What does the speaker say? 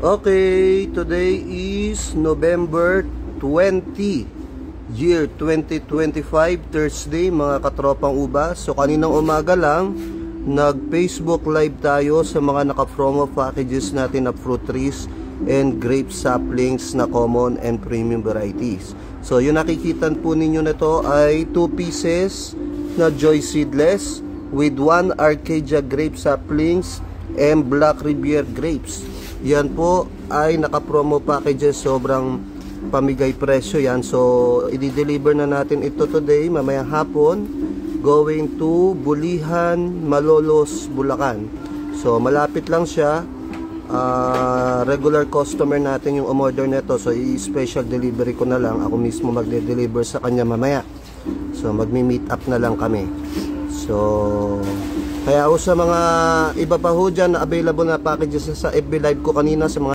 Okay, today is November 20, year 2025, Thursday mga katropang uba. So kaninang umaga lang, nag-Facebook live tayo sa mga naka-promo packages natin na fruit trees and grape saplings na common and premium varieties. So yung nakikita po ninyo na to ay 2 pieces na Joy Seedless with 1 Arcadia grape saplings and Black Riviere grapes. Yan po ay naka-promo packages, sobrang pamigay presyo yan. So i-deliver na natin ito today, mamayang hapon, going to Bulihan, Malolos, Bulacan. So malapit lang siya. Regular customer natin yung umorder nito, so i-special delivery ko na lang. Ako mismo magde-deliver sa kanya mamaya. So magmi-meet up na lang kami. So kaya sa mga iba pa ho dyan na available na packages sa FB Live ko kanina, sa mga